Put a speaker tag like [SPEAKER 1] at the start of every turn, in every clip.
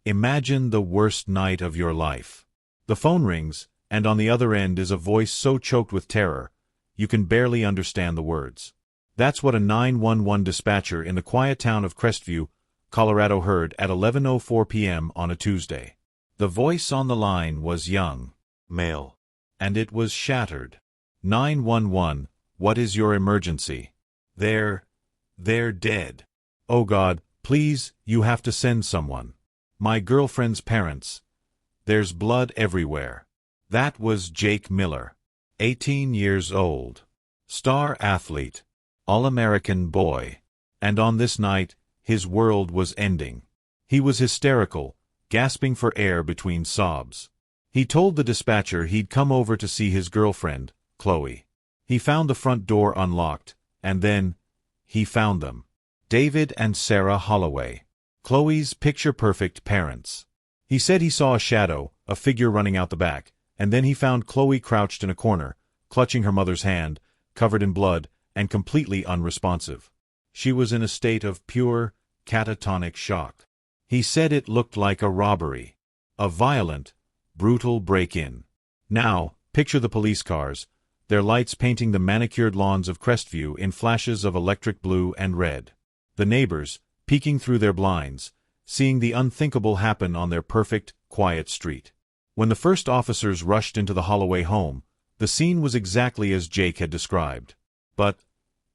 [SPEAKER 1] Imagine the worst night of your life. The phone rings, and on the other end is a voice so choked with terror, you can barely understand the words. That's what a 911 dispatcher in the quiet town of Crestview, Colorado heard at 11:04 p.m. on a Tuesday. The voice on the line was young, male, and it was shattered. 911, what is your emergency? They're dead. Oh God, please, you have to send someone. My girlfriend's parents. There's blood everywhere. That was Jake Miller, 18 years old. Star athlete. All-American boy. And on this night, his world was ending. He was hysterical, gasping for air between sobs. He told the dispatcher he'd come over to see his girlfriend, Chloe. He found the front door unlocked, and then, he found them. David and Sarah Holloway. Chloe's picture-perfect parents. He said he saw a shadow, a figure running out the back, and then he found Chloe crouched in a corner, clutching her mother's hand, covered in blood, and completely unresponsive. She was in a state of pure, catatonic shock. He said it looked like a robbery. A violent, brutal break-in. Now, picture the police cars, their lights painting the manicured lawns of Crestview in flashes of electric blue and red. The neighbors, peeking through their blinds, seeing the unthinkable happen on their perfect, quiet street. When the first officers rushed into the Holloway home, the scene was exactly as Jake had described. But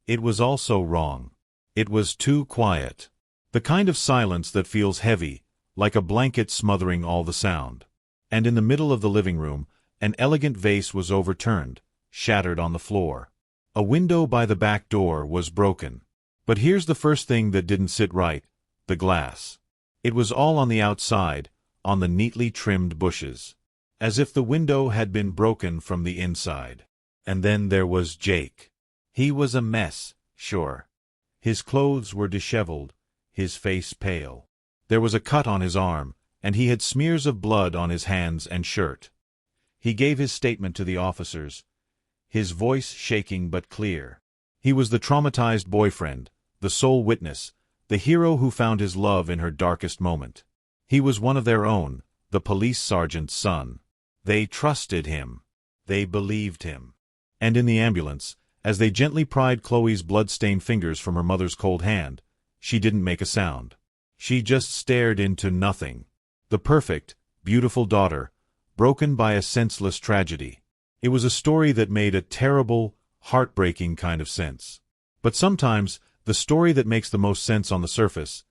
[SPEAKER 1] it was also wrong. It was too quiet. The kind of silence that feels heavy, like a blanket smothering all the sound. And in the middle of the living room, an elegant vase was overturned, shattered on the floor. A window by the back door was broken. But here's the first thing that didn't sit right, the glass. It was all on the outside, on the neatly trimmed bushes. As if the window had been broken from the inside. And then there was Jake. He was a mess, sure. His clothes were disheveled, his face pale. There was a cut on his arm, and he had smears of blood on his hands and shirt. He gave his statement to the officers, his voice shaking but clear. He was the traumatized boyfriend, the sole witness, the hero who found his love in her darkest moment. He was one of their own, the police sergeant's son. They trusted him. They believed him. And in the ambulance, as they gently pried Chloe's blood-stained fingers from her mother's cold hand, she didn't make a sound. She just stared into nothing. The perfect, beautiful daughter, broken by a senseless tragedy. It was a story that made a terrible, heartbreaking kind of sense. But sometimes, the story that makes the most sense on the surface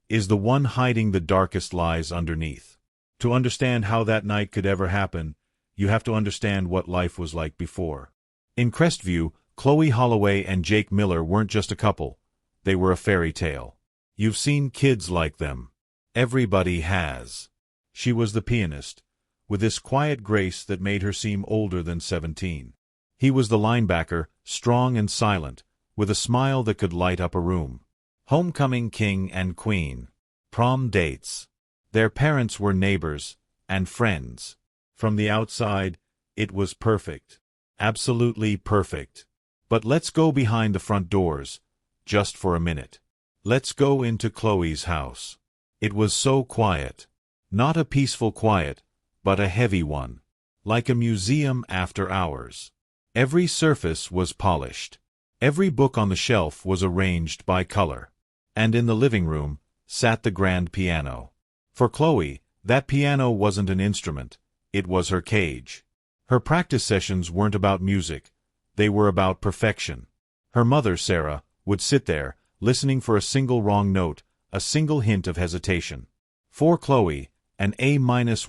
[SPEAKER 1] is the one hiding the darkest lies underneath. To understand how that night could ever happen, you have to understand what life was like before. In Crestview, Chloe Holloway and Jake Miller weren't just a couple. They were a fairy tale. You've seen kids like them. Everybody has. She was the pianist, with this quiet grace that made her seem older than 17. He was the linebacker, strong and silent, with a smile that could light up a room. Homecoming king and queen. Prom dates. Their parents were neighbors and friends. From the outside, it was perfect. Absolutely perfect. But let's go behind the front doors, just for a minute. Let's go into Chloe's house. It was so quiet. Not a peaceful quiet, but a heavy one. Like a museum after hours. Every surface was polished. Every book on the shelf was arranged by color. And in the living room sat the grand piano. For Chloe, that piano wasn't an instrument, it was her cage. Her practice sessions weren't about music, they were about perfection. Her mother, Sarah, would sit there, listening for a single wrong note, a single hint of hesitation. For Chloe, an A-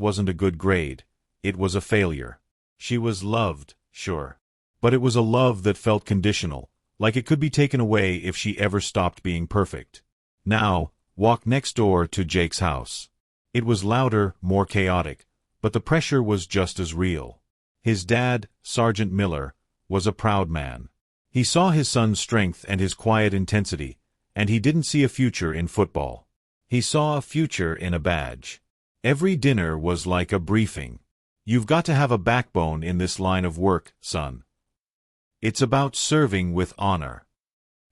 [SPEAKER 1] wasn't a good grade, it was a failure. She was loved, sure. But it was a love that felt conditional, like it could be taken away if she ever stopped being perfect. Now, walk next door to Jake's house. It was louder, more chaotic, but the pressure was just as real. His dad, Sergeant Miller, was a proud man. He saw his son's strength and his quiet intensity, and he didn't see a future in football. He saw a future in a badge. Every dinner was like a briefing. You've got to have a backbone in this line of work, son. It's about serving with honor.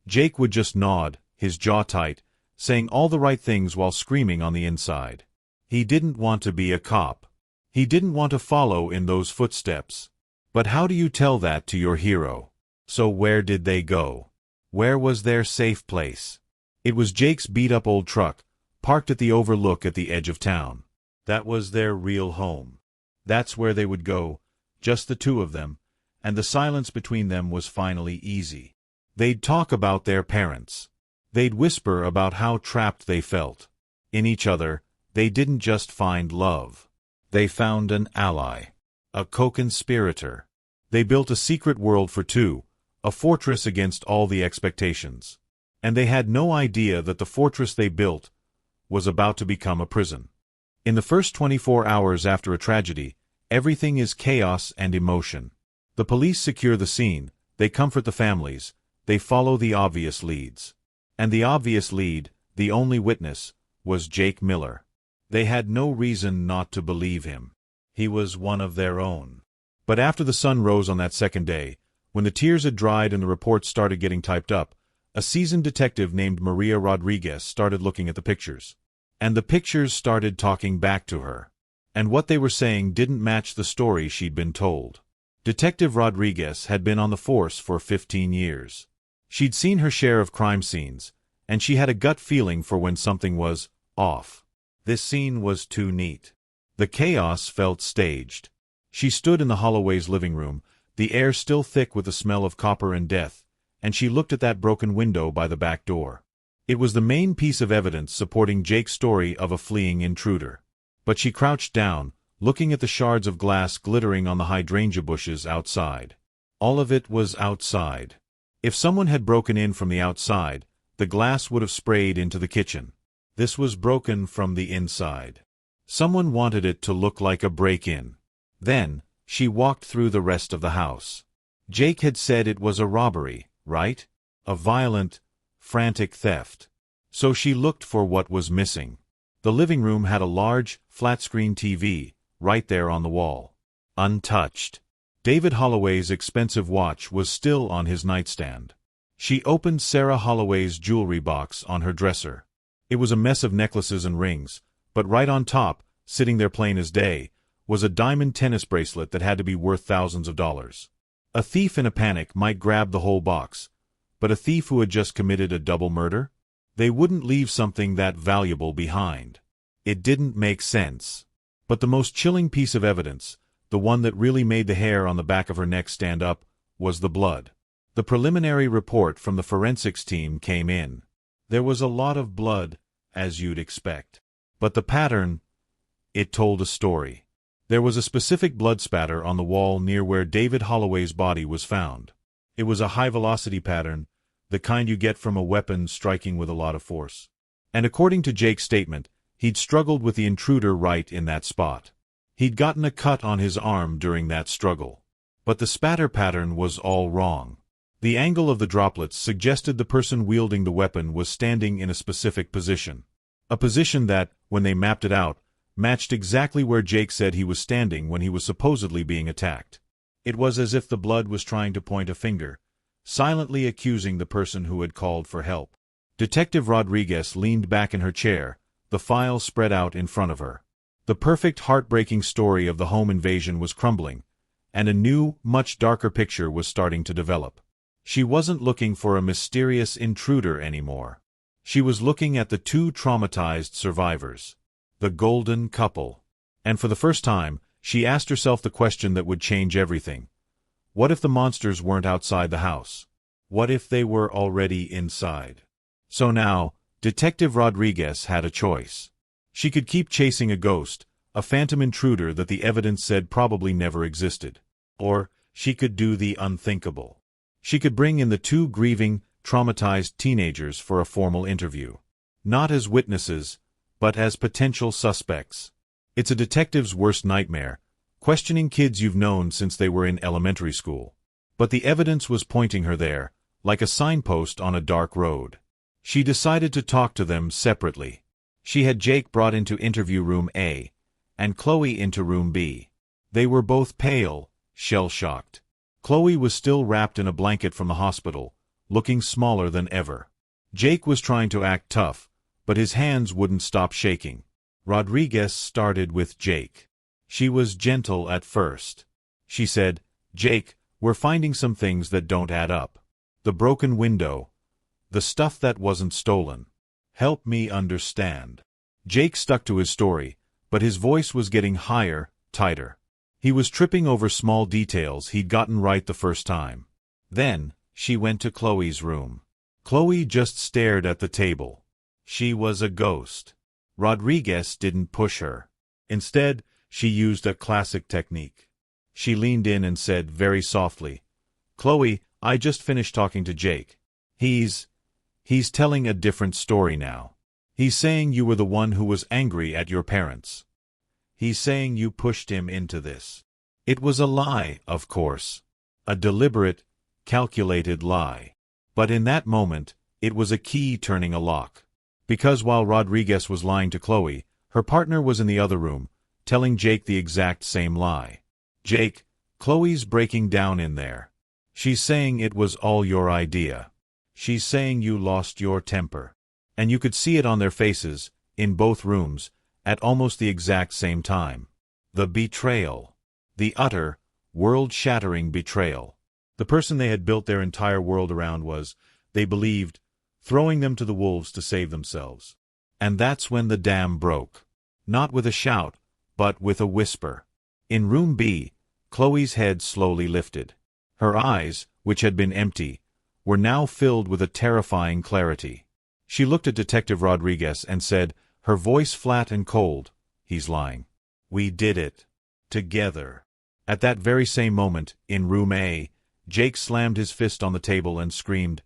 [SPEAKER 1] Jake would just nod, his jaw tight, saying all the right things while screaming on the inside. He didn't want to be a cop. He didn't want to follow in those footsteps. But how do you tell that to your hero? So where did they go? Where was their safe place? It was Jake's beat-up old truck, parked at the overlook at the edge of town. That was their real home. That's where they would go, just the two of them, and the silence between them was finally easy. They'd talk about their parents. They'd whisper about how trapped they felt. In each other, they didn't just find love. They found an ally, a co-conspirator. They built a secret world for two, a fortress against all the expectations. And they had no idea that the fortress they built was about to become a prison. In the first 24 hours after a tragedy, everything is chaos and emotion. The police secure the scene, they comfort the families, they follow the obvious leads. And the obvious lead, the only witness, was Jake Miller. They had no reason not to believe him. He was one of their own. But after the sun rose on that second day, when the tears had dried and the reports started getting typed up, a seasoned detective named Maria Rodriguez started looking at the pictures. And the pictures started talking back to her. And what they were saying didn't match the story she'd been told. Detective Rodriguez had been on the force for 15 years. She'd seen her share of crime scenes, and she had a gut feeling for when something was off. This scene was too neat. The chaos felt staged. She stood in the Holloway's living room, the air still thick with the smell of copper and death, and she looked at that broken window by the back door. It was the main piece of evidence supporting Jake's story of a fleeing intruder. But she crouched down, looking at the shards of glass glittering on the hydrangea bushes outside. All of it was outside. If someone had broken in from the outside, the glass would have sprayed into the kitchen. This was broken from the inside. Someone wanted it to look like a break-in. Then, she walked through the rest of the house. Jake had said it was a robbery, right? A violent, frantic theft. So she looked for what was missing. The living room had a large, flat-screen TV, right there on the wall. Untouched. David Holloway's expensive watch was still on his nightstand. She opened Sarah Holloway's jewelry box on her dresser. It was a mess of necklaces and rings, but right on top, sitting there plain as day, was a diamond tennis bracelet that had to be worth thousands of dollars. A thief in a panic might grab the whole box, but a thief who had just committed a double murder? They wouldn't leave something that valuable behind. It didn't make sense. But the most chilling piece of evidence, the one that really made the hair on the back of her neck stand up, was the blood. The preliminary report from the forensics team came in. There was a lot of blood, as you'd expect. But the pattern, it told a story. There was a specific blood spatter on the wall near where David Holloway's body was found. It was a high-velocity pattern, the kind you get from a weapon striking with a lot of force. And according to Jake's statement, he'd struggled with the intruder right in that spot. He'd gotten a cut on his arm during that struggle. But the spatter pattern was all wrong. The angle of the droplets suggested the person wielding the weapon was standing in a specific position. A position that, when they mapped it out, matched exactly where Jake said he was standing when he was supposedly being attacked. It was as if the blood was trying to point a finger, silently accusing the person who had called for help. Detective Rodriguez leaned back in her chair, the file spread out in front of her. The perfect heartbreaking story of the home invasion was crumbling, and a new, much darker picture was starting to develop. She wasn't looking for a mysterious intruder anymore. She was looking at the two traumatized survivors. The golden couple. And for the first time, she asked herself the question that would change everything. What if the monsters weren't outside the house? What if they were already inside? So now, Detective Rodriguez had a choice. She could keep chasing a ghost, a phantom intruder that the evidence said probably never existed. Or, she could do the unthinkable. She could bring in the two grieving, traumatized teenagers for a formal interview. Not as witnesses, but as potential suspects. It's a detective's worst nightmare, questioning kids you've known since they were in elementary school. But the evidence was pointing her there, like a signpost on a dark road. She decided to talk to them separately. She had Jake brought into interview room A, and Chloe into room B. They were both pale, shell-shocked. Chloe was still wrapped in a blanket from the hospital, looking smaller than ever. Jake was trying to act tough, but his hands wouldn't stop shaking. Rodriguez started with Jake. She was gentle at first. She said, "Jake, we're finding some things that don't add up. The broken window. The stuff that wasn't stolen. Help me understand." Jake stuck to his story, but his voice was getting higher, tighter. He was tripping over small details he'd gotten right the first time. Then, she went to Chloe's room. Chloe just stared at the table. She was a ghost. Rodriguez didn't push her. Instead, she used a classic technique. She leaned in and said very softly, "Chloe, I just finished talking to Jake. He's telling a different story now. He's saying you were the one who was angry at your parents. He's saying you pushed him into this." It was a lie, of course. A deliberate, calculated lie. But in that moment, it was a key turning a lock. Because while Rodriguez was lying to Chloe, her partner was in the other room, telling Jake the exact same lie. "Jake, Chloe's breaking down in there. She's saying it was all your idea. She's saying you lost your temper." And you could see it on their faces, in both rooms, at almost the exact same time. The betrayal. The utter, world-shattering betrayal. The person they had built their entire world around was, they believed, throwing them to the wolves to save themselves. And that's when the dam broke. Not with a shout, but with a whisper. In room B, Chloe's head slowly lifted. Her eyes, which had been empty, were now filled with a terrifying clarity. She looked at Detective Rodriguez and said, her voice flat and cold, "He's lying. We did it. Together." At that very same moment, in room A, Jake slammed his fist on the table and screamed,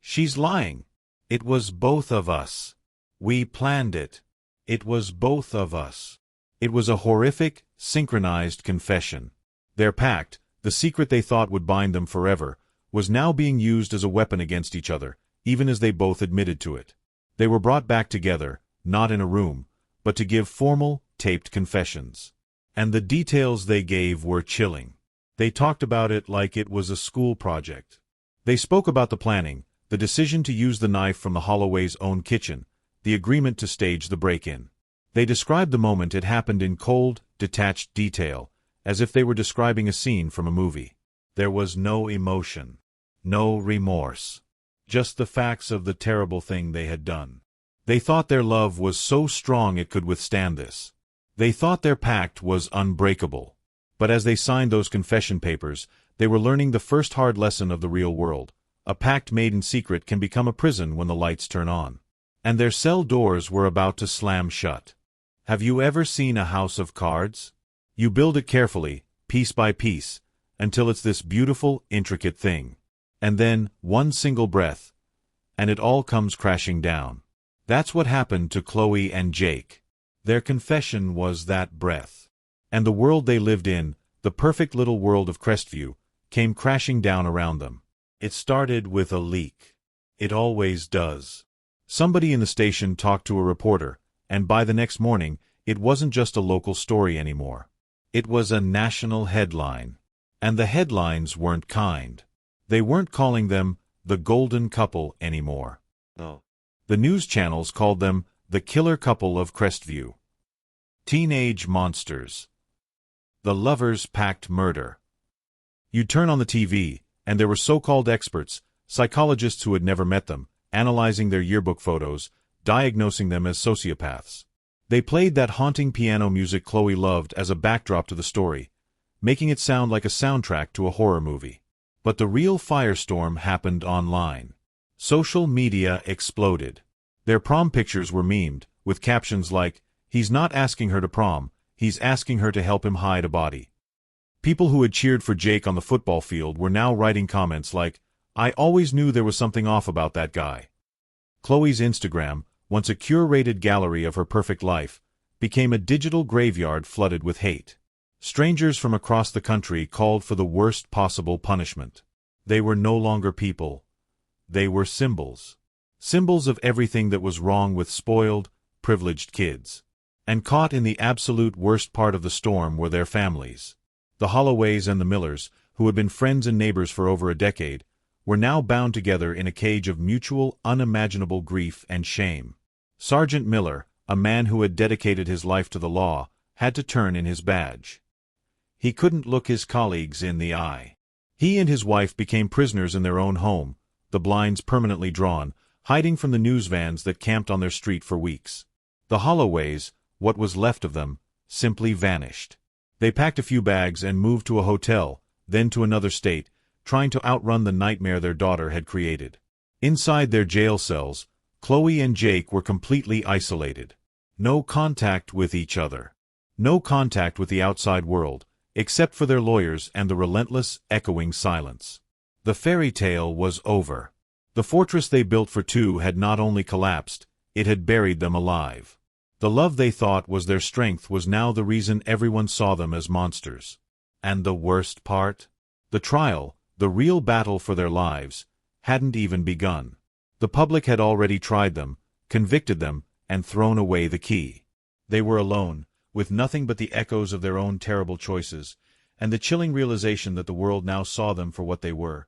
[SPEAKER 1] "She's lying. It was both of us. We planned it. It was both of us." It was a horrific, synchronized confession. Their pact, the secret they thought would bind them forever, was now being used as a weapon against each other, even as they both admitted to it. They were brought back together, not in a room, but to give formal, taped confessions. And the details they gave were chilling. They talked about it like it was a school project. They spoke about the planning, the decision to use the knife from the Holloway's own kitchen, the agreement to stage the break-in. They described the moment it happened in cold, detached detail, as if they were describing a scene from a movie. There was no emotion, no remorse, just the facts of the terrible thing they had done. They thought their love was so strong it could withstand this. They thought their pact was unbreakable. But as they signed those confession papers, they were learning the first hard lesson of the real world. A pact made in secret can become a prison when the lights turn on. And their cell doors were about to slam shut. Have you ever seen a house of cards? You build it carefully, piece by piece, until it's this beautiful, intricate thing. And then, one single breath, and it all comes crashing down. That's what happened to Chloe and Jake. Their confession was that breath. And the world they lived in, the perfect little world of Crestview, came crashing down around them. It started with a leak. It always does. Somebody in the station talked to a reporter, and by the next morning, it wasn't just a local story anymore. It was a national headline. And the headlines weren't kind. They weren't calling them the golden couple anymore. No. The news channels called them the killer couple of Crestview. Teenage monsters. The lovers' pact murder. You'd turn on the TV, and there were so-called experts, psychologists who had never met them, analyzing their yearbook photos, diagnosing them as sociopaths. They played that haunting piano music Chloe loved as a backdrop to the story, making it sound like a soundtrack to a horror movie. But the real firestorm happened online. Social media exploded. Their prom pictures were memed, with captions like, "He's not asking her to prom, he's asking her to help him hide a body." People who had cheered for Jake on the football field were now writing comments like, "I always knew there was something off about that guy." Chloe's Instagram, once a curated gallery of her perfect life, became a digital graveyard flooded with hate. Strangers from across the country called for the worst possible punishment. They were no longer people. They were symbols. Symbols of everything that was wrong with spoiled, privileged kids. And caught in the absolute worst part of the storm were their families. The Holloways and the Millers, who had been friends and neighbors for over a decade, were now bound together in a cage of mutual, unimaginable grief and shame. Sergeant Miller, a man who had dedicated his life to the law, had to turn in his badge. He couldn't look his colleagues in the eye. He and his wife became prisoners in their own home, the blinds permanently drawn, hiding from the news vans that camped on their street for weeks. The Holloways, what was left of them, simply vanished. They packed a few bags and moved to a hotel, then to another state, trying to outrun the nightmare their daughter had created. Inside their jail cells, Chloe and Jake were completely isolated. No contact with each other. No contact with the outside world, except for their lawyers and the relentless, echoing silence. The fairy tale was over. The fortress they built for two had not only collapsed, it had buried them alive. The love they thought was their strength was now the reason everyone saw them as monsters. And the worst part? The trial, the real battle for their lives, hadn't even begun. The public had already tried them, convicted them, and thrown away the key. They were alone, with nothing but the echoes of their own terrible choices, and the chilling realization that the world now saw them for what they were.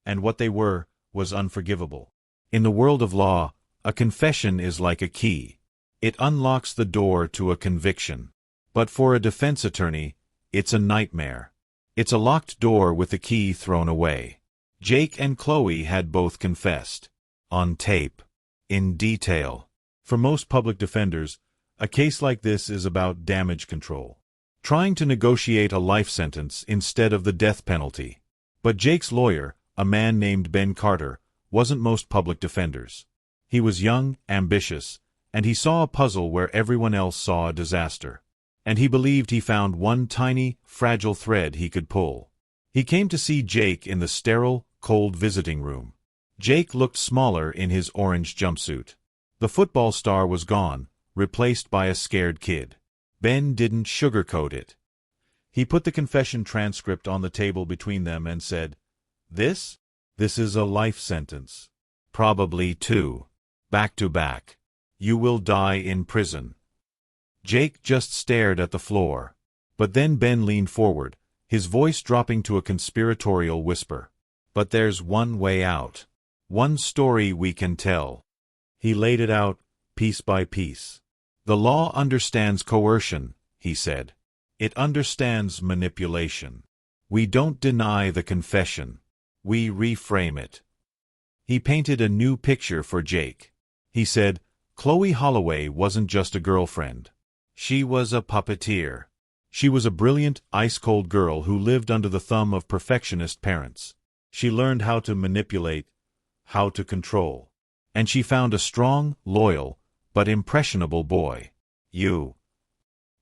[SPEAKER 1] And what they were was unforgivable. In the world of law, a confession is like a key. It unlocks the door to a conviction. But for a defense attorney, it's a nightmare. It's a locked door with the key thrown away. Jake and Chloe had both confessed. On tape. In detail. For most public defenders, a case like this is about damage control. Trying to negotiate a life sentence instead of the death penalty. But Jake's lawyer, a man named Ben Carter, wasn't most public defenders. He was young, ambitious, and he saw a puzzle where everyone else saw a disaster. And he believed he found one tiny, fragile thread he could pull. He came to see Jake in the sterile, cold visiting room. Jake looked smaller in his orange jumpsuit. The football star was gone, replaced by a scared kid. Ben didn't sugarcoat it. He put the confession transcript on the table between them and said, This is a life sentence. Probably 2. Back to back. You will die in prison. Jake just stared at the floor. But then Ben leaned forward, his voice dropping to a conspiratorial whisper. But there's one way out. One story we can tell. He laid it out, piece by piece. The law understands coercion, he said. It understands manipulation. We don't deny the confession. We reframe it. He painted a new picture for Jake. He said, Chloe Holloway wasn't just a girlfriend. She was a puppeteer. She was a brilliant, ice-cold girl who lived under the thumb of perfectionist parents. She learned how to manipulate, how to control. And she found a strong, loyal, but impressionable boy. You.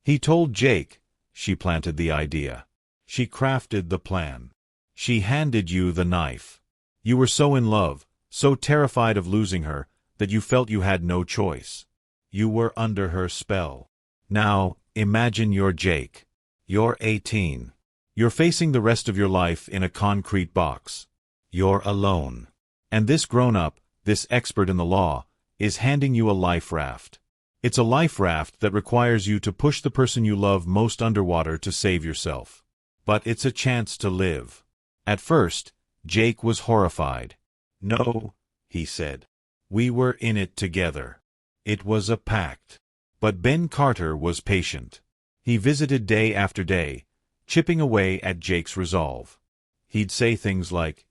[SPEAKER 1] He told Jake. She planted the idea. She crafted the plan. She handed you the knife. You were so in love, so terrified of losing her, that you felt you had no choice. You were under her spell. Now, imagine you're Jake. You're 18. You're facing the rest of your life in a concrete box. You're alone. And this grown-up, this expert in the law, is handing you a life raft. It's a life raft that requires you to push the person you love most underwater to save yourself. But it's a chance to live. At first, Jake was horrified. No, he said. We were in it together. It was a pact. But Ben Carter was patient. He visited day after day, chipping away at Jake's resolve. He'd say things like,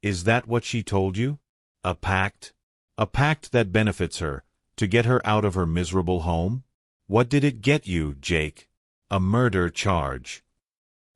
[SPEAKER 1] Is that what she told you? A pact? A pact that benefits her, to get her out of her miserable home? What did it get you, Jake? A murder charge.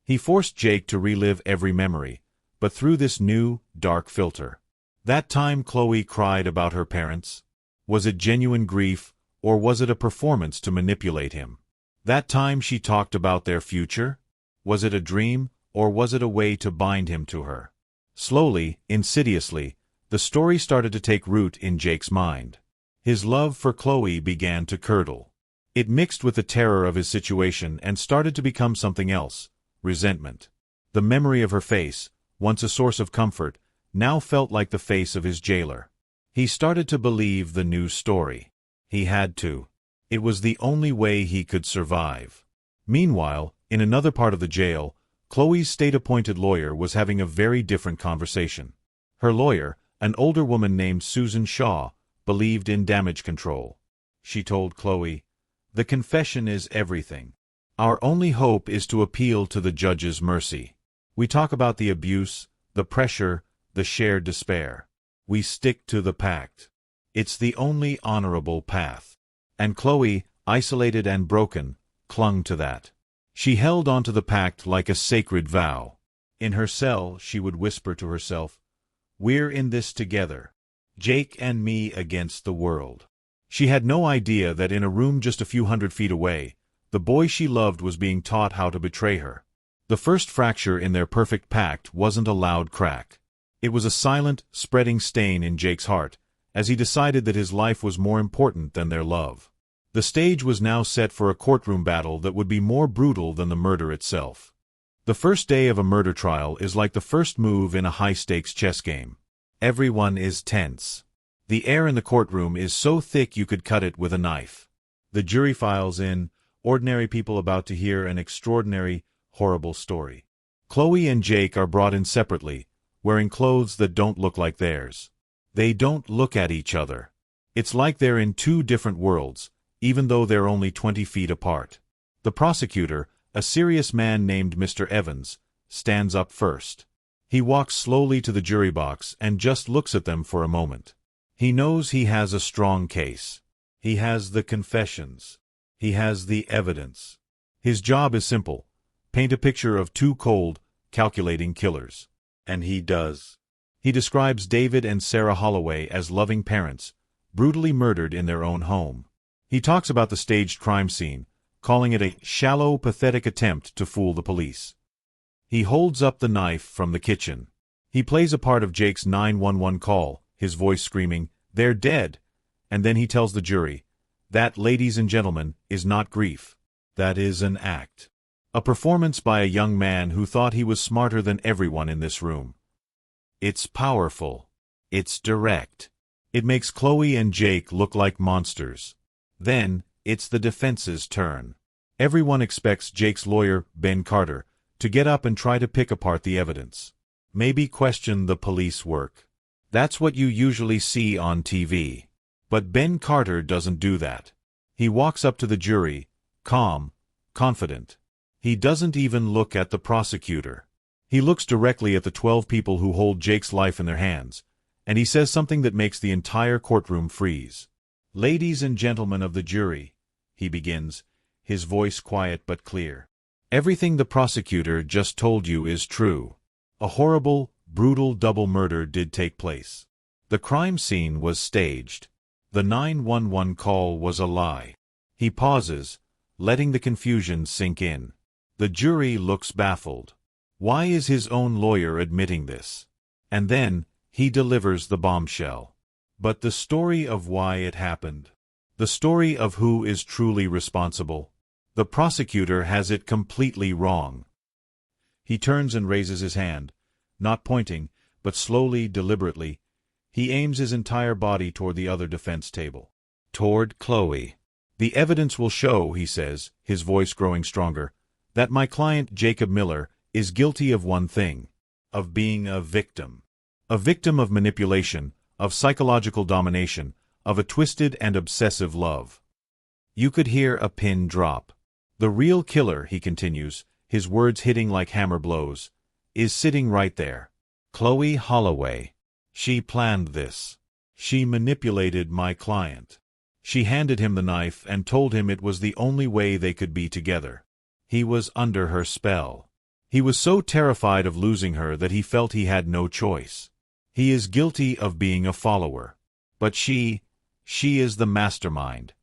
[SPEAKER 1] He forced Jake to relive every memory, but through this new, dark filter. That time Chloe cried about her parents. Was it genuine grief, or was it a performance to manipulate him? That time she talked about their future? Was it a dream, or was it a way to bind him to her? Slowly, insidiously, the story started to take root in Jake's mind. His love for Chloe began to curdle. It mixed with the terror of his situation and started to become something else, resentment. The memory of her face, once a source of comfort, now felt like the face of his jailer. He started to believe the new story. He had to. It was the only way he could survive. Meanwhile, in another part of the jail, Chloe's state-appointed lawyer was having a very different conversation. Her lawyer, an older woman named Susan Shaw, believed in damage control. she told Chloe. "The confession is everything. Our only hope is to appeal to the judge's mercy. We talk about the abuse, the pressure, the shared despair. We stick to the pact. It's the only honorable path." And Chloe, isolated and broken, clung to that. She held onto the pact like a sacred vow. In her cell, she would whisper to herself, "We're in this together. Jake and me against the world." She had no idea that in a room just a few hundred feet away, the boy she loved was being taught how to betray her. The first fracture in their perfect pact wasn't a loud crack. It was a silent, spreading stain in Jake's heart, as he decided that his life was more important than their love. The stage was now set for a courtroom battle that would be more brutal than the murder itself. The first day of a murder trial is like the first move in a high-stakes chess game. Everyone is tense. The air in the courtroom is so thick you could cut it with a knife. The jury files in, ordinary people about to hear an extraordinary, horrible story. Chloe and Jake are brought in separately, wearing clothes that don't look like theirs. They don't look at each other. It's like they're in two different worlds, even though they're only 20 feet apart. The prosecutor, a serious man named Mr. Evans, stands up first. He walks slowly to the jury box and just looks at them for a moment. He knows he has a strong case. He has the confessions. He has the evidence. His job is simple: paint a picture of two cold, calculating killers. And he does. He describes David and Sarah Holloway as loving parents, brutally murdered in their own home. He talks about the staged crime scene, calling it a shallow, pathetic attempt to fool the police. He holds up the knife from the kitchen. He plays a part of Jake's 911 call, his voice screaming, "They're dead!" And then he tells the jury, "That, ladies and gentlemen, is not grief. That is an act." A performance by a young man who thought he was smarter than everyone in this room. It's powerful. It's direct. It makes Chloe and Jake look like monsters. Then, it's the defense's turn. Everyone expects Jake's lawyer, Ben Carter, to get up and try to pick apart the evidence. Maybe question the police work. That's what you usually see on TV. But Ben Carter doesn't do that. He walks up to the jury, calm, confident. He doesn't even look at the prosecutor. He looks directly at the 12 people who hold Jake's life in their hands, and he says something that makes the entire courtroom freeze. "Ladies and gentlemen of the jury," he begins, his voice quiet but clear. "Everything the prosecutor just told you is true. A horrible, brutal double murder did take place. The crime scene was staged. The 911 call was a lie." He pauses, letting the confusion sink in. The jury looks baffled. Why is his own lawyer admitting this? And then, he delivers the bombshell. But the story of why it happened. The story of who is truly responsible. The prosecutor has it completely wrong. He turns and raises his hand, not pointing, but slowly, deliberately. He aims his entire body toward the other defense table. Toward Chloe. "The evidence will show," he says, his voice growing stronger, "that my client Jacob Miller is guilty of one thing: of being a victim. A victim of manipulation, of psychological domination, of a twisted and obsessive love." You could hear a pin drop. "The real killer," he continues, his words hitting like hammer blows, "is sitting right there. Chloe Holloway. She planned this. She manipulated my client. She handed him the knife and told him it was the only way they could be together. He was under her spell. He was so terrified of losing her that he felt he had no choice. He is guilty of being a follower. But she is the mastermind."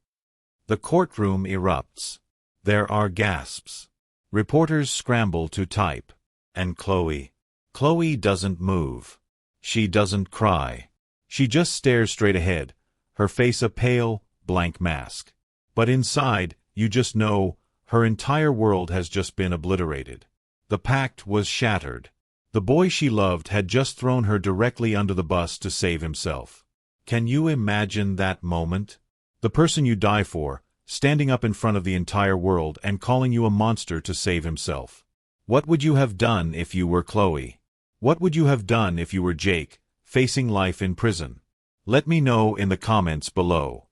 [SPEAKER 1] The courtroom erupts. There are gasps. Reporters scramble to type. And Chloe doesn't move. She doesn't cry. She just stares straight ahead, her face a pale, blank mask. But inside, you just know, her entire world has just been obliterated. The pact was shattered. The boy she loved had just thrown her directly under the bus to save himself. Can you imagine that moment? The person you die for, standing up in front of the entire world and calling you a monster to save himself. What would you have done if you were Chloe? What would you have done if you were Jake, facing life in prison? Let me know in the comments below.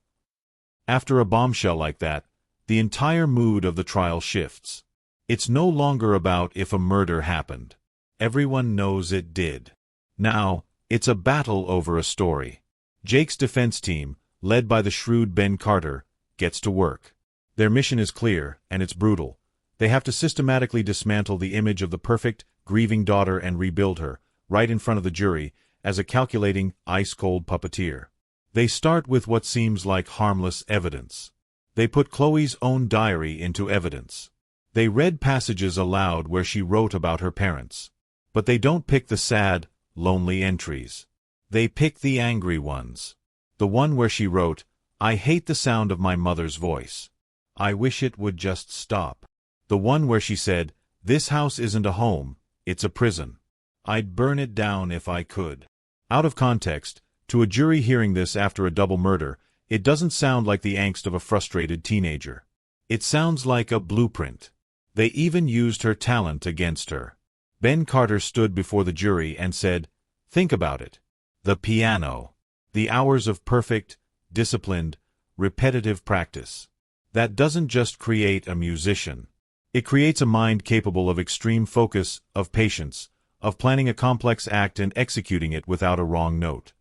[SPEAKER 1] After a bombshell like that, the entire mood of the trial shifts. It's no longer about if a murder happened. Everyone knows it did. Now, it's a battle over a story. Jake's defense team, led by the shrewd Ben Carter, gets to work. Their mission is clear, and it's brutal. They have to systematically dismantle the image of the perfect, grieving daughter and rebuild her, right in front of the jury, as a calculating, ice-cold puppeteer. They start with what seems like harmless evidence. They put Chloe's own diary into evidence. They read passages aloud where she wrote about her parents. But they don't pick the sad, lonely entries. They pick the angry ones. The one where she wrote, "I hate the sound of my mother's voice. I wish it would just stop." The one where she said, "This house isn't a home, it's a prison. I'd burn it down if I could." Out of context, to a jury hearing this after a double murder, it doesn't sound like the angst of a frustrated teenager. It sounds like a blueprint. They even used her talent against her. Ben Carter stood before the jury and said, "Think about it. The piano. The hours of perfect, disciplined, repetitive practice. That doesn't just create a musician. It creates a mind capable of extreme focus, of patience, of planning a complex act and executing it without a wrong note."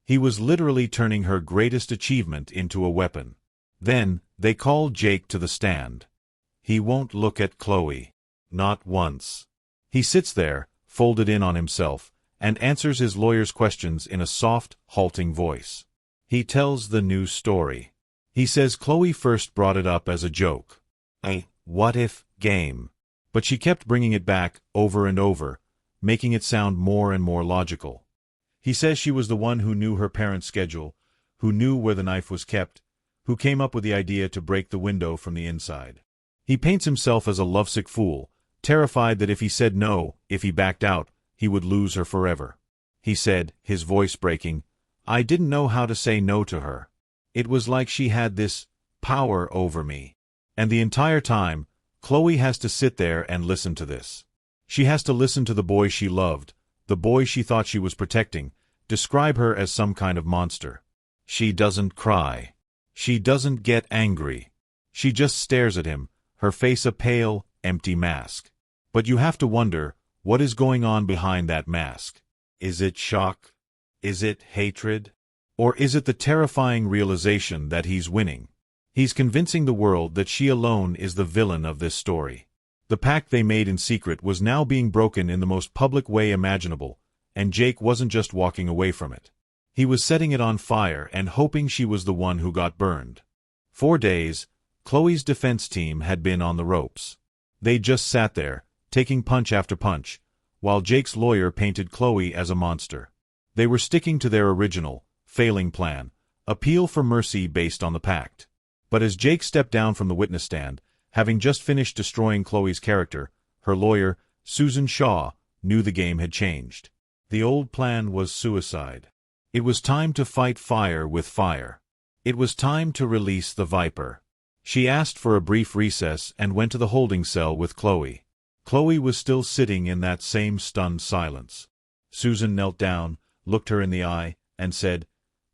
[SPEAKER 1] He was literally turning her greatest achievement into a weapon. Then, they called Jake to the stand. He won't look at Chloe. Not once. He sits there, folded in on himself, and answers his lawyer's questions in a soft, halting voice. He tells the new story. He says Chloe first brought it up as a joke. A what-if game. But she kept bringing it back over and over, making it sound more and more logical. He says she was the one who knew her parents' schedule, who knew where the knife was kept, who came up with the idea to break the window from the inside. He paints himself as a lovesick fool, terrified that if he said no, if he backed out, he would lose her forever. He said, his voice breaking, "I didn't know how to say no to her. It was like she had this power over me." And the entire time, Chloe has to sit there and listen to this. She has to listen to the boy she loved, the boy she thought she was protecting, describe her as some kind of monster. She doesn't cry. She doesn't get angry. She just stares at him, her face a pale, empty mask. But you have to wonder, what is going on behind that mask? Is it shock? Is it hatred? Or is it the terrifying realization that he's winning? He's convincing the world that she alone is the villain of this story. The pact they made in secret was now being broken in the most public way imaginable, and Jake wasn't just walking away from it. He was setting it on fire and hoping she was the one who got burned. 4 days, Chloe's defense team had been on the ropes. They just sat there, taking punch after punch, while Jake's lawyer painted Chloe as a monster. They were sticking to their original, failing plan, appeal for mercy based on the pact. But as Jake stepped down from the witness stand, having just finished destroying Chloe's character, her lawyer, Susan Shaw, knew the game had changed. The old plan was suicide. It was time to fight fire with fire. It was time to release the viper. She asked for a brief recess and went to the holding cell with Chloe. Chloe was still sitting in that same stunned silence. Susan knelt down, looked her in the eye, and said,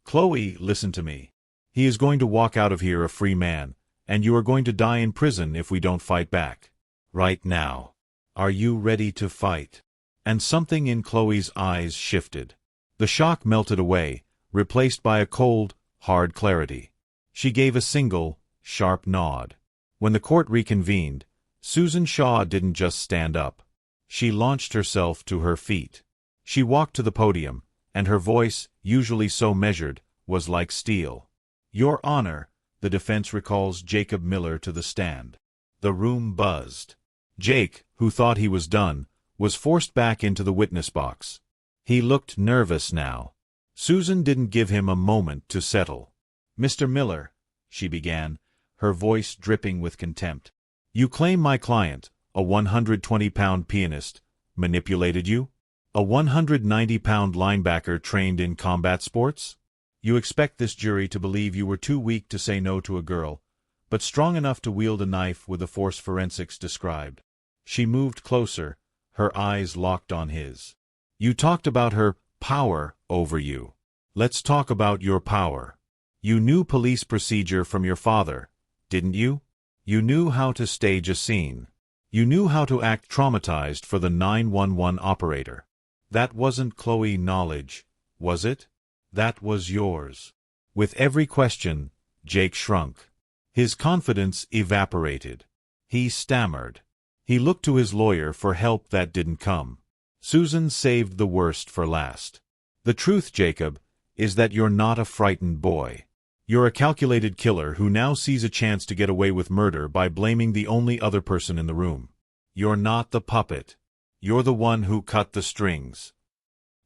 [SPEAKER 1] "Chloe, listen to me. He is going to walk out of here a free man, and you are going to die in prison if we don't fight back. Right now. Are you ready to fight?" And something in Chloe's eyes shifted. The shock melted away, replaced by a cold, hard clarity. She gave a single, sharp nod. When the court reconvened, Susan Shaw didn't just stand up. She launched herself to her feet. She walked to the podium, and her voice, usually so measured, was like steel. "Your Honor," the defense recalls Jacob Miller to the stand. The room buzzed. Jake, who thought he was done, was forced back into the witness box. He looked nervous now. Susan didn't give him a moment to settle. "Mr. Miller," she began, her voice dripping with contempt, "you claim my client, a 120-pound pianist, manipulated you? A 190-pound linebacker trained in combat sports? You expect this jury to believe you were too weak to say no to a girl, but strong enough to wield a knife with the force forensics described." She moved closer, her eyes locked on his. "You talked about her power over you. Let's talk about your power. You knew police procedure from your father, didn't you? You knew how to stage a scene. You knew how to act traumatized for the 911 operator. That wasn't Chloe knowledge, was it? That was yours. With every question, Jake shrunk. His confidence evaporated. He stammered. He looked to his lawyer for help that didn't come. Susan saved the worst for last. The truth, Jacob, is that you're not a frightened boy. You're a calculated killer who now sees a chance to get away with murder by blaming the only other person in the room. You're not the puppet. You're the one who cut the strings.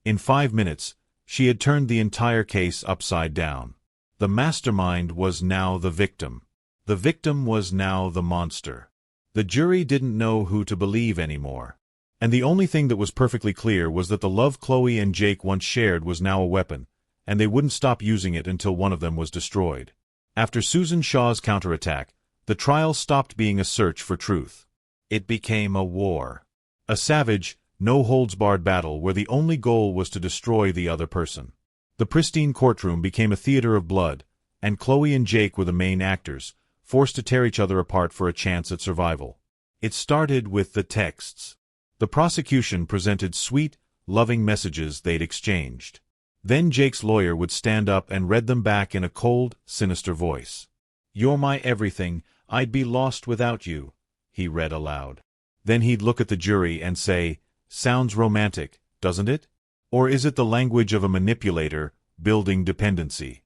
[SPEAKER 1] In 5 minutes, she had turned the entire case upside down. The mastermind was now the victim. The victim was now the monster. The jury didn't know who to believe anymore. And the only thing that was perfectly clear was that the love Chloe and Jake once shared was now a weapon, and they wouldn't stop using it until one of them was destroyed. After Susan Shaw's counterattack, the trial stopped being a search for truth. It became a war. A savage, no-holds-barred battle where the only goal was to destroy the other person. The pristine courtroom became a theater of blood, and Chloe and Jake were the main actors, forced to tear each other apart for a chance at survival. It started with the texts. The prosecution presented sweet, loving messages they'd exchanged. Then Jake's lawyer would stand up and read them back in a cold, sinister voice. "You're my everything, I'd be lost without you," he read aloud. Then he'd look at the jury and say, "Sounds romantic, doesn't it? Or is it the language of a manipulator, building dependency?"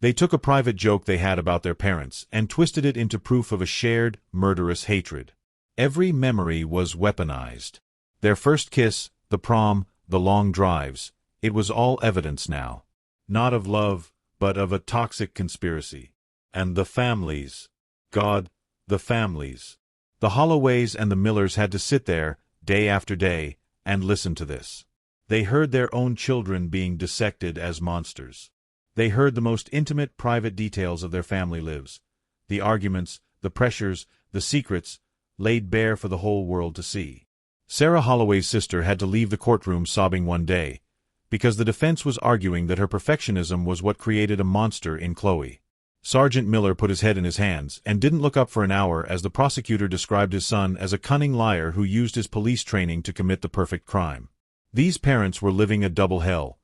[SPEAKER 1] They took a private joke they had about their parents and twisted it into proof of a shared, murderous hatred. Every memory was weaponized. Their first kiss, the prom, the long drives, it was all evidence now. Not of love, but of a toxic conspiracy. And the families. God, the families. The Holloways and the Millers had to sit there, day after day, and listen to this. They heard their own children being dissected as monsters. They heard the most intimate private details of their family lives. The arguments, the pressures, the secrets, laid bare for the whole world to see. Sarah Holloway's sister had to leave the courtroom sobbing one day, because the defense was arguing that her perfectionism was what created a monster in Chloe. Sergeant Miller put his head in his hands and didn't look up for an hour as the prosecutor described his son as a cunning liar who used his police training to commit the perfect crime. These parents were living a double hell,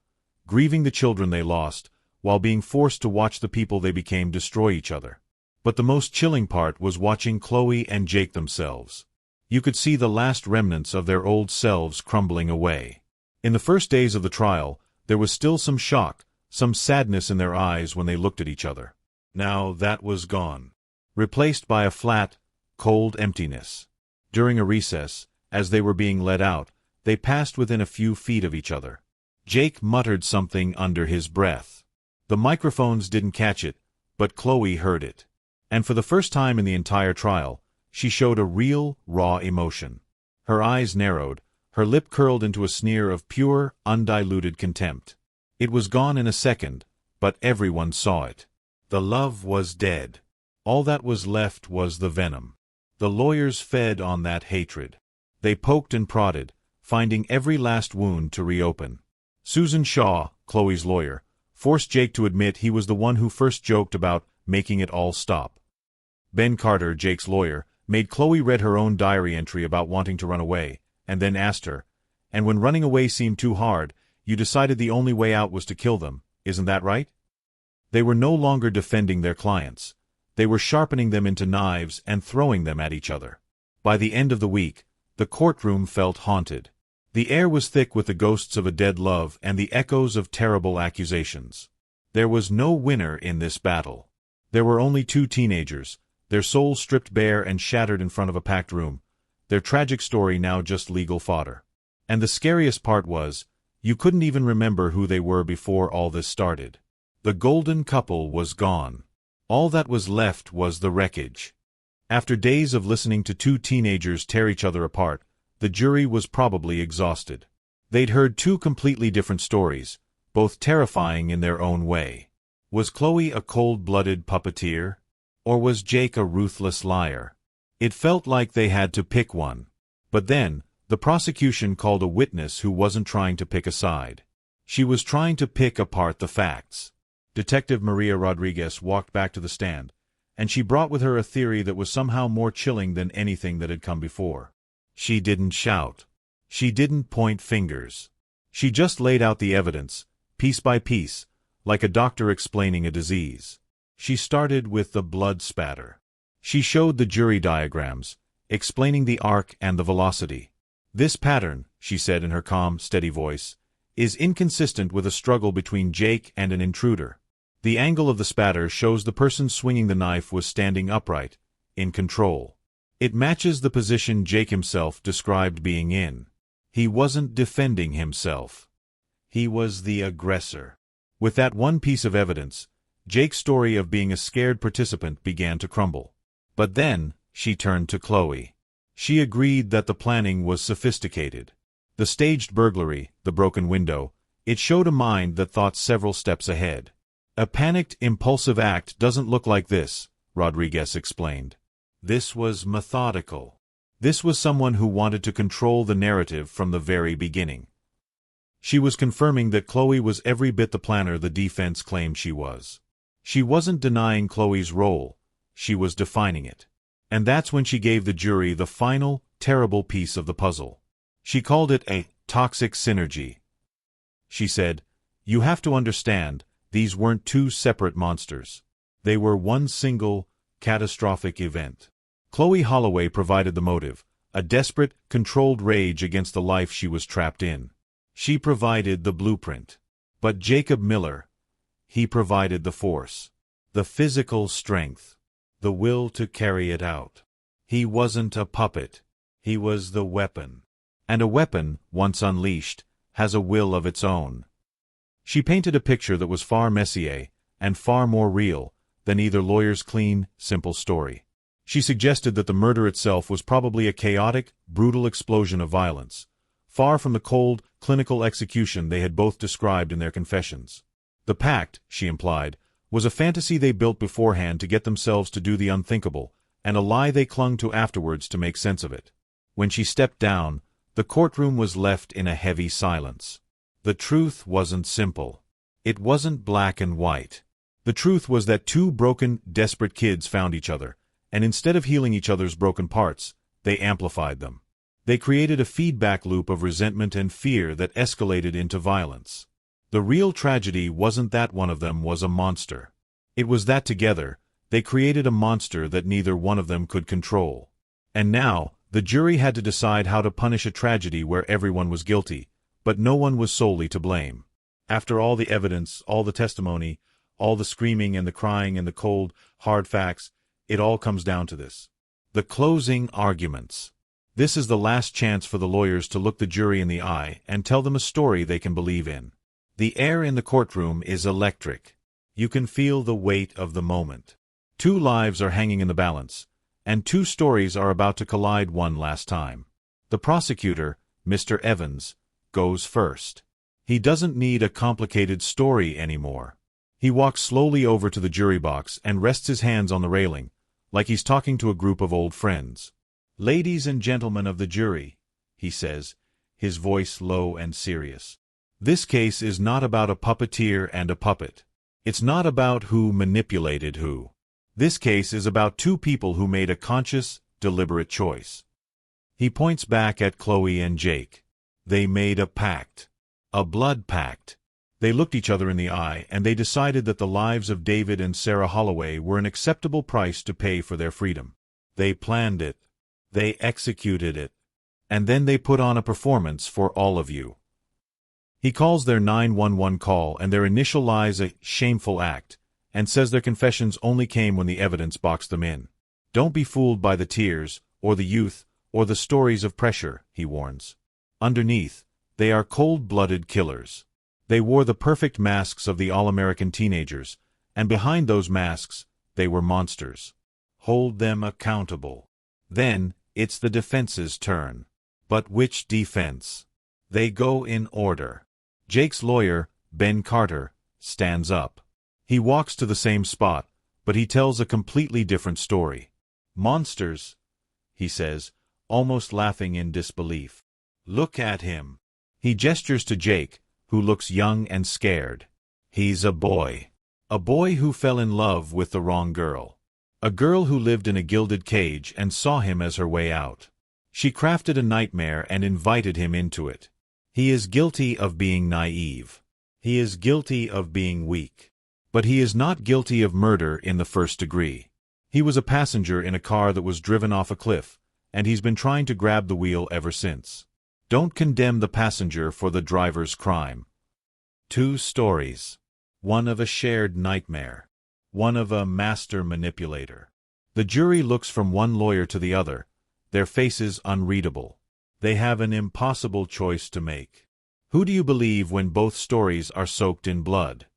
[SPEAKER 1] grieving the children they lost, while being forced to watch the people they became destroy each other. But the most chilling part was watching Chloe and Jake themselves. You could see the last remnants of their old selves crumbling away. In the first days of the trial, there was still some shock, some sadness in their eyes when they looked at each other. Now that was gone, replaced by a flat, cold emptiness. During a recess, as they were being led out, they passed within a few feet of each other. Jake muttered something under his breath. The microphones didn't catch it, but Chloe heard it. And for the first time in the entire trial, she showed a real, raw emotion. Her eyes narrowed, her lip curled into a sneer of pure, undiluted contempt. It was gone in a second, but everyone saw it. The love was dead. All that was left was the venom. The lawyers fed on that hatred. They poked and prodded, finding every last wound to reopen. Susan Shaw, Chloe's lawyer, forced Jake to admit he was the one who first joked about making it all stop. Ben Carter, Jake's lawyer, made Chloe read her own diary entry about wanting to run away, and then asked her, "And when running away seemed too hard, you decided the only way out was to kill them, isn't that right?" They were no longer defending their clients. They were sharpening them into knives and throwing them at each other. By the end of the week, the courtroom felt haunted. The air was thick with the ghosts of a dead love and the echoes of terrible accusations. There was no winner in this battle. There were only two teenagers, their souls stripped bare and shattered in front of a packed room, their tragic story now just legal fodder. And the scariest part was, you couldn't even remember who they were before all this started. The golden couple was gone. All that was left was the wreckage. After days of listening to two teenagers tear each other apart, the jury was probably exhausted. They'd heard two completely different stories, both terrifying in their own way. Was Chloe a cold-blooded puppeteer? Or was Jake a ruthless liar? It felt like they had to pick one. But then, the prosecution called a witness who wasn't trying to pick a side. She was trying to pick apart the facts. Detective Maria Rodriguez walked back to the stand, and she brought with her a theory that was somehow more chilling than anything that had come before. She didn't shout. She didn't point fingers. She just laid out the evidence, piece by piece, like a doctor explaining a disease. She started with the blood spatter. She showed the jury diagrams, explaining the arc and the velocity. This pattern, she said in her calm, steady voice, is inconsistent with a struggle between Jake and an intruder. The angle of the spatter shows the person swinging the knife was standing upright, in control. It matches the position Jake himself described being in. He wasn't defending himself. He was the aggressor. With that one piece of evidence, Jake's story of being a scared participant began to crumble. But then, she turned to Chloe. She agreed that the planning was sophisticated. The staged burglary, the broken window, it showed a mind that thought several steps ahead. A panicked, impulsive act doesn't look like this, Rodriguez explained. This was methodical. This was someone who wanted to control the narrative from the very beginning. She was confirming that Chloe was every bit the planner the defense claimed she was. She wasn't denying Chloe's role, she was defining it. And that's when she gave the jury the final, terrible piece of the puzzle. She called it a toxic synergy. She said, "You have to understand, these weren't two separate monsters. They were one single, catastrophic event." Chloe Holloway provided the motive, a desperate, controlled rage against the life she was trapped in. She provided the blueprint. But Jacob Miller, he provided the force, the physical strength, the will to carry it out. He wasn't a puppet. He was the weapon. And a weapon, once unleashed, has a will of its own. She painted a picture that was far messier, and far more real, than either lawyer's clean, simple story. She suggested that the murder itself was probably a chaotic, brutal explosion of violence, far from the cold, clinical execution they had both described in their confessions. The pact, she implied, was a fantasy they built beforehand to get themselves to do the unthinkable, and a lie they clung to afterwards to make sense of it. When she stepped down, the courtroom was left in a heavy silence. The truth wasn't simple. It wasn't black and white. The truth was that two broken, desperate kids found each other, and instead of healing each other's broken parts, they amplified them. They created a feedback loop of resentment and fear that escalated into violence. The real tragedy wasn't that one of them was a monster. It was that together, they created a monster that neither one of them could control. And now, the jury had to decide how to punish a tragedy where everyone was guilty, but no one was solely to blame. After all the evidence, all the testimony, all the screaming and the crying and the cold, hard facts, it all comes down to this. The closing arguments. This is the last chance for the lawyers to look the jury in the eye and tell them a story they can believe in. The air in the courtroom is electric. You can feel the weight of the moment. Two lives are hanging in the balance, and two stories are about to collide one last time. The prosecutor, Mr. Evans, goes first. He doesn't need a complicated story anymore. He walks slowly over to the jury box and rests his hands on the railing, like he's talking to a group of old friends. "Ladies and gentlemen of the jury," he says, his voice low and serious. "This case is not about a puppeteer and a puppet. It's not about who manipulated who. This case is about two people who made a conscious, deliberate choice." He points back at Chloe and Jake. They made a pact. A blood pact. They looked each other in the eye and they decided that the lives of David and Sarah Holloway were an acceptable price to pay for their freedom. They planned it. They executed it. And then they put on a performance for all of you. He calls their 911 call and their initial lies a shameful act, and says their confessions only came when the evidence boxed them in. Don't be fooled by the tears, or the youth, or the stories of pressure, he warns. Underneath, they are cold-blooded killers. They wore the perfect masks of the all-American teenagers, and behind those masks, they were monsters. Hold them accountable. Then, it's the defense's turn. But which defense? They go in order. Jake's lawyer, Ben Carter, stands up. He walks to the same spot, but he tells a completely different story. "Monsters," he says, almost laughing in disbelief. "Look at him." He gestures to Jake, who looks young and scared. "He's a boy. A boy who fell in love with the wrong girl. A girl who lived in a gilded cage and saw him as her way out. She crafted a nightmare and invited him into it. He is guilty of being naive. He is guilty of being weak. But he is not guilty of murder in the first degree. He was a passenger in a car that was driven off a cliff, and he's been trying to grab the wheel ever since. Don't condemn the passenger for the driver's crime. 2 stories. One of a shared nightmare. One of a master manipulator. The jury looks from one lawyer to the other, their faces unreadable. They have an impossible choice to make. Who do you believe when both stories are soaked in blood?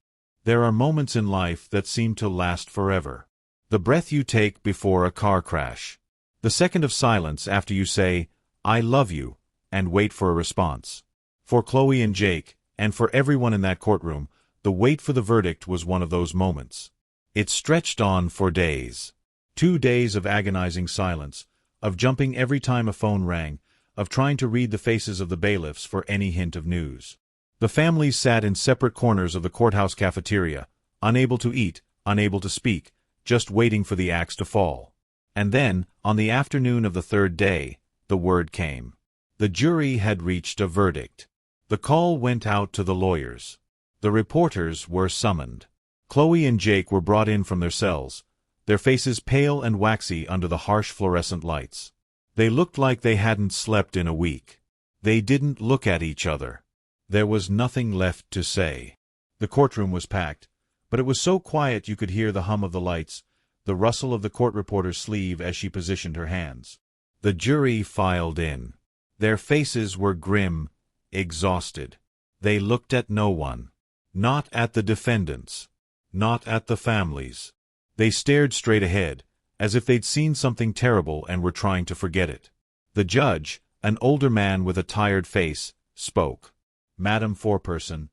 [SPEAKER 1] There are moments in life that seem to last forever. The breath you take before a car crash. The second of silence after you say, "I love you," and wait for a response. For Chloe and Jake, and for everyone in that courtroom, the wait for the verdict was one of those moments. It stretched on for days. 2 days of agonizing silence, of jumping every time a phone rang, of trying to read the faces of the bailiffs for any hint of news. The families sat in separate corners of the courthouse cafeteria, unable to eat, unable to speak, just waiting for the axe to fall. And then, on the afternoon of the 3rd day, the word came. The jury had reached a verdict. The call went out to the lawyers. The reporters were summoned. Chloe and Jake were brought in from their cells, their faces pale and waxy under the harsh fluorescent lights. They looked like they hadn't slept in a week. They didn't look at each other. There was nothing left to say. The courtroom was packed, but it was so quiet you could hear the hum of the lights, the rustle of the court reporter's sleeve as she positioned her hands. The jury filed in. Their faces were grim, exhausted. They looked at no one. Not at the defendants. Not at the families. They stared straight ahead, as if they'd seen something terrible and were trying to forget it. The judge, an older man with a tired face, spoke. "Madam Foreperson,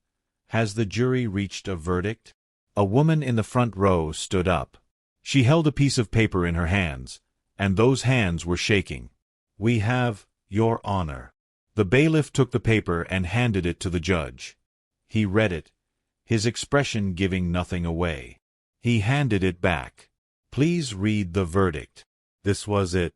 [SPEAKER 1] has the jury reached a verdict?" A woman in the front row stood up. She held a piece of paper in her hands, and those hands were shaking. "We have, Your Honor." The bailiff took the paper and handed it to the judge. He read it, his expression giving nothing away. He handed it back. "Please read the verdict." This was it.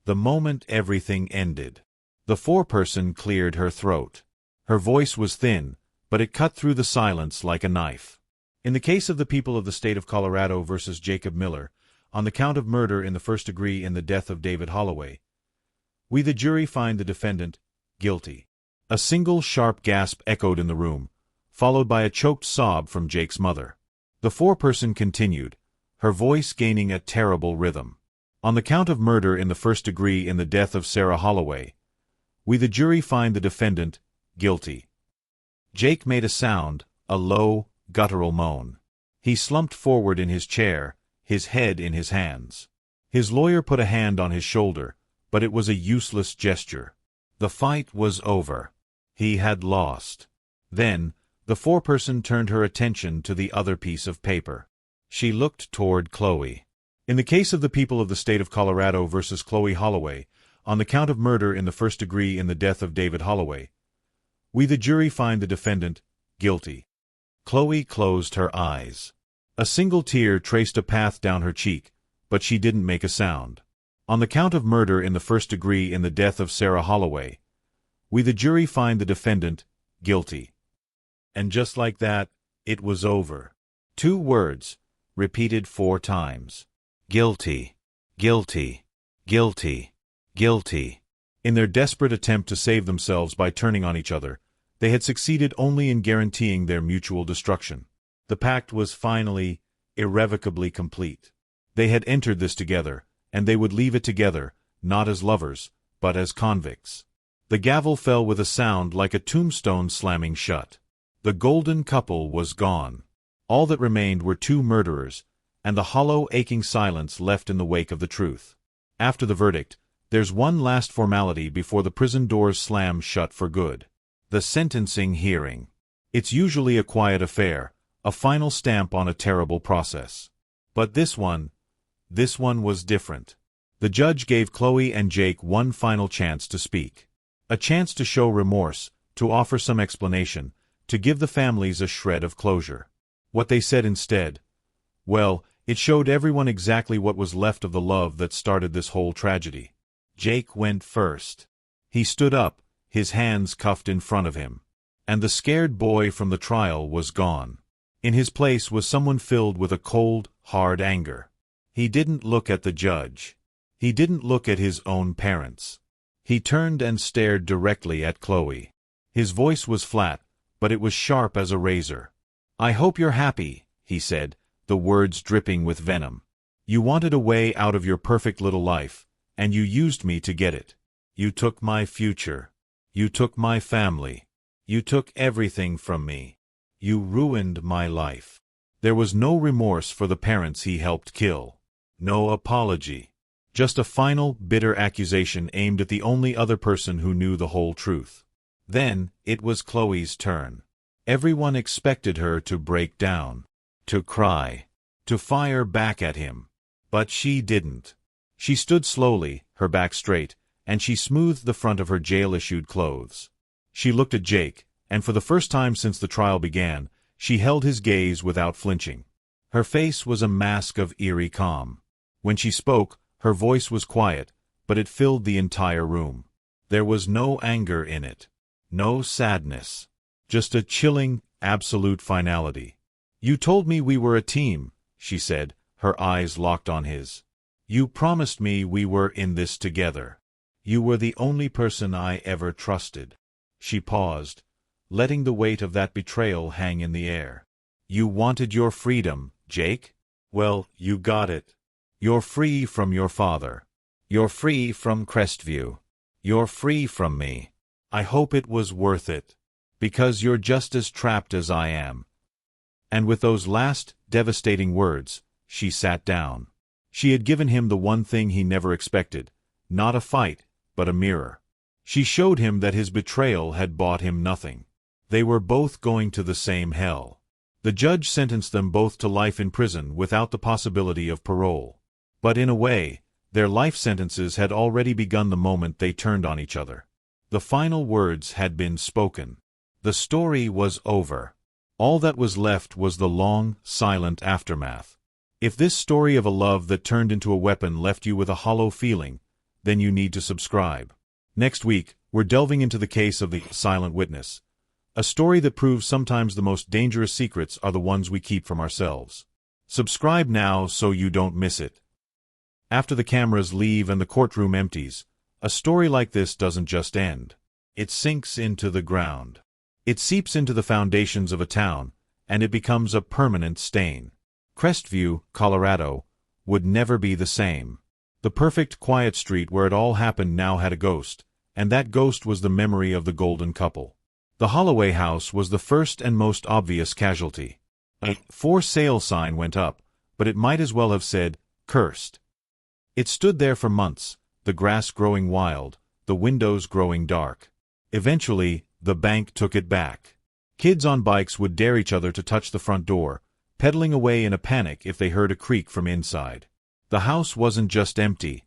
[SPEAKER 1] The moment everything ended. The foreperson cleared her throat. Her voice was thin, but it cut through the silence like a knife. In the case of the people of the state of Colorado versus Jacob Miller, on the count of murder in the first degree in the death of David Holloway, we the jury find the defendant guilty. A single sharp gasp echoed in the room, followed by a choked sob from Jake's mother. The foreperson continued, her voice gaining a terrible rhythm. On the count of murder in the first degree in the death of Sarah Holloway, we the jury find the defendant guilty. Jake made a sound, a low, guttural moan. He slumped forward in his chair, his head in his hands. His lawyer put a hand on his shoulder, but it was a useless gesture. The fight was over. He had lost. Then, the foreperson turned her attention to the other piece of paper. She looked toward Chloe. In the case of the people of the state of Colorado versus Chloe Holloway, on the count of murder in the first degree in the death of David Holloway, we the jury find the defendant guilty. Chloe closed her eyes. A single tear traced a path down her cheek, but she didn't make a sound. On the count of murder in the first degree in the death of Sarah Holloway, we the jury find the defendant guilty. And just like that, it was over. 2 words, repeated 4 times. Guilty, guilty, guilty, guilty. In their desperate attempt to save themselves by turning on each other, they had succeeded only in guaranteeing their mutual destruction. The pact was finally, irrevocably complete. They had entered this together, and they would leave it together, not as lovers, but as convicts. The gavel fell with a sound like a tombstone slamming shut. The golden couple was gone. All that remained were 2 murderers, and the hollow, aching silence left in the wake of the truth. After the verdict, there's one last formality before the prison doors slam shut for good. The sentencing hearing. It's usually a quiet affair, a final stamp on a terrible process. But this one was different. The judge gave Chloe and Jake one final chance to speak. A chance to show remorse, to offer some explanation, to give the families a shred of closure. What they said instead, well, it showed everyone exactly what was left of the love that started this whole tragedy. Jake went first. He stood up, his hands cuffed in front of him. And the scared boy from the trial was gone. In his place was someone filled with a cold, hard anger. He didn't look at the judge. He didn't look at his own parents. He turned and stared directly at Chloe. His voice was flat, but it was sharp as a razor. "I hope you're happy," he said, the words dripping with venom. "You wanted a way out of your perfect little life, and you used me to get it. You took my future. You took my family. You took everything from me. You ruined my life." There was no remorse for the parents he helped kill. No apology. Just a final, bitter accusation aimed at the only other person who knew the whole truth. Then, it was Chloe's turn. Everyone expected her to break down, to cry, to fire back at him. But she didn't. She stood slowly, her back straight, and she smoothed the front of her jail-issued clothes. She looked at Jake, and for the first time since the trial began, she held his gaze without flinching. Her face was a mask of eerie calm. When she spoke, her voice was quiet, but it filled the entire room. There was no anger in it. No sadness. Just a chilling, absolute finality. "You told me we were a team," she said, her eyes locked on his. "You promised me we were in this together. You were the only person I ever trusted." She paused, letting the weight of that betrayal hang in the air. "You wanted your freedom, Jake? Well, you got it. You're free from your father. You're free from Crestview. You're free from me. I hope it was worth it. Because you're just as trapped as I am." And with those last, devastating words, she sat down. She had given him the one thing he never expected, not a fight, but a mirror. She showed him that his betrayal had bought him nothing. They were both going to the same hell. The judge sentenced them both to life in prison without the possibility of parole. But in a way, their life sentences had already begun the moment they turned on each other. The final words had been spoken. The story was over. All that was left was the long, silent aftermath. If this story of a love that turned into a weapon left you with a hollow feeling, then you need to subscribe. Next week, we're delving into the case of the silent witness, a story that proves sometimes the most dangerous secrets are the ones we keep from ourselves. Subscribe now so you don't miss it. After the cameras leave and the courtroom empties, a story like this doesn't just end. It sinks into the ground. It seeps into the foundations of a town, and it becomes a permanent stain. Crestview, Colorado, would never be the same. The perfect, quiet street where it all happened now had a ghost, and that ghost was the memory of the golden couple. The Holloway house was the first and most obvious casualty. A "for sale" sign went up, but it might as well have said, "cursed." It stood there for months, the grass growing wild, the windows growing dark. Eventually, the bank took it back. Kids on bikes would dare each other to touch the front door, pedaling away in a panic if they heard a creak from inside. The house wasn't just empty.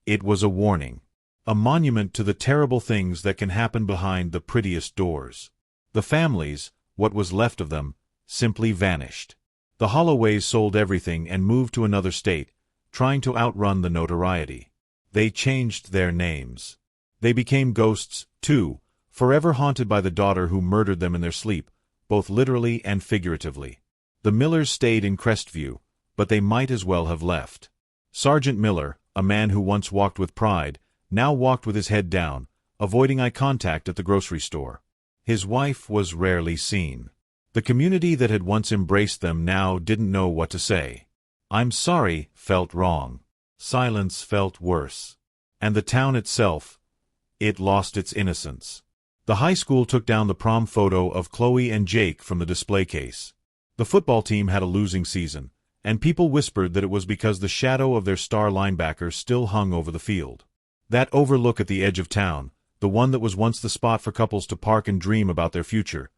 [SPEAKER 1] It was a warning. A monument to the terrible things that can happen behind the prettiest doors. The families, what was left of them, simply vanished. The Holloways sold everything and moved to another state, trying to outrun the notoriety. They changed their names. They became ghosts, too, forever haunted by the daughter who murdered them in their sleep, both literally and figuratively. The Millers stayed in Crestview, but they might as well have left. Sergeant Miller, a man who once walked with pride, now walked with his head down, avoiding eye contact at the grocery store. His wife was rarely seen. The community that had once embraced them now didn't know what to say. "I'm sorry" felt wrong. Silence felt worse. And the town itself, it lost its innocence. The high school took down the prom photo of Chloe and Jake from the display case. The football team had a losing season, and people whispered that it was because the shadow of their star linebacker still hung over the field. That overlook at the edge of town, the one that was once the spot for couples to park and dream about their future,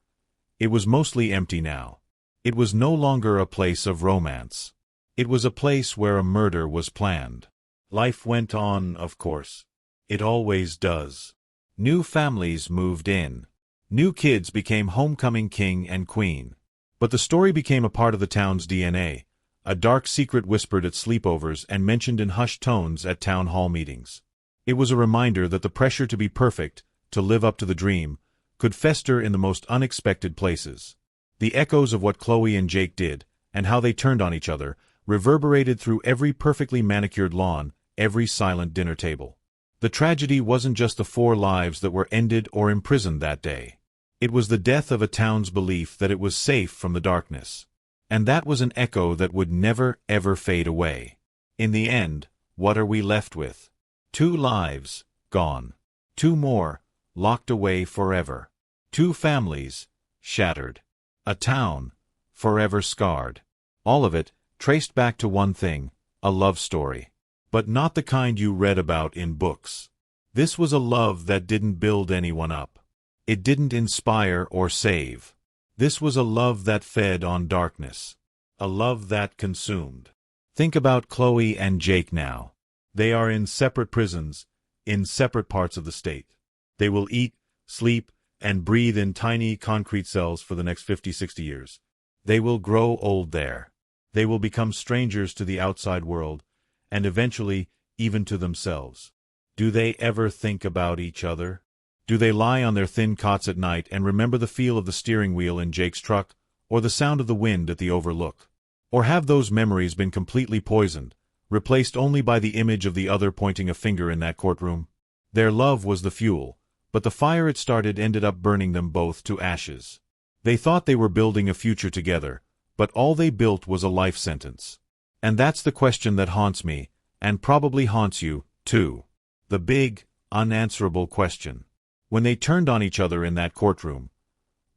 [SPEAKER 1] it was mostly empty now. It was no longer a place of romance. It was a place where a murder was planned. Life went on, of course. It always does. New families moved in. New kids became homecoming king and queen. But the story became a part of the town's DNA, a dark secret whispered at sleepovers and mentioned in hushed tones at town hall meetings. It was a reminder that the pressure to be perfect, to live up to the dream, could fester in the most unexpected places. The echoes of what Chloe and Jake did, and how they turned on each other, reverberated through every perfectly manicured lawn, every silent dinner table. The tragedy wasn't just the 4 lives that were ended or imprisoned that day. It was the death of a town's belief that it was safe from the darkness. And that was an echo that would never, ever fade away. In the end, what are we left with? 2 lives, gone. 2 more, locked away forever. 2 families, shattered. A town, forever scarred. All of it, traced back to one thing, a love story. But not the kind you read about in books. This was a love that didn't build anyone up. It didn't inspire or save. This was a love that fed on darkness. A love that consumed. Think about Chloe and Jake now. They are in separate prisons, in separate parts of the state. They will eat, sleep, and breathe in tiny concrete cells for the next 50-60 years. They will grow old there. They will become strangers to the outside world, and eventually even to themselves. Do they ever think about each other? Do they lie on their thin cots at night and remember the feel of the steering wheel in Jake's truck, or the sound of the wind at the overlook? Or have those memories been completely poisoned, replaced only by the image of the other pointing a finger in that courtroom? Their love was the fuel, but the fire it started ended up burning them both to ashes. They thought they were building a future together, but all they built was a life sentence. And that's the question that haunts me, and probably haunts you, too. The big, unanswerable question. When they turned on each other in that courtroom,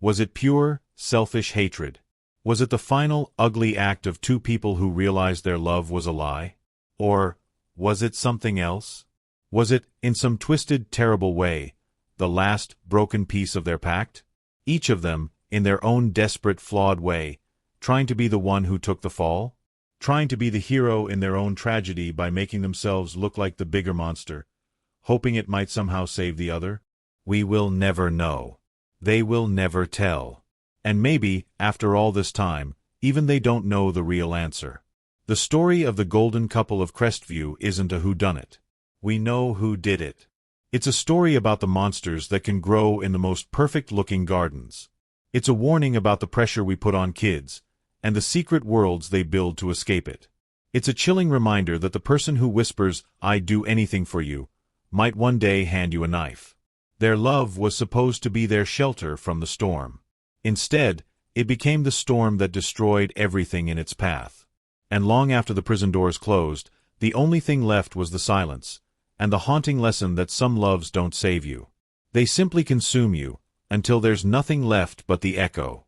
[SPEAKER 1] was it pure, selfish hatred? Was it the final, ugly act of 2 people who realized their love was a lie? Or was it something else? Was it, in some twisted, terrible way, the last, broken piece of their pact? Each of them, in their own desperate, flawed way, trying to be the one who took the fall? Trying to be the hero in their own tragedy by making themselves look like the bigger monster, hoping it might somehow save the other? We will never know. They will never tell. And maybe, after all this time, even they don't know the real answer. The story of the golden couple of Crestview isn't a whodunit. We know who did it. It's a story about the monsters that can grow in the most perfect-looking gardens. It's a warning about the pressure we put on kids, and the secret worlds they build to escape it. It's a chilling reminder that the person who whispers, "I'd do anything for you," might one day hand you a knife. Their love was supposed to be their shelter from the storm. Instead, it became the storm that destroyed everything in its path. And long after the prison doors closed, the only thing left was the silence, and the haunting lesson that some loves don't save you. They simply consume you, until there's nothing left but the echo.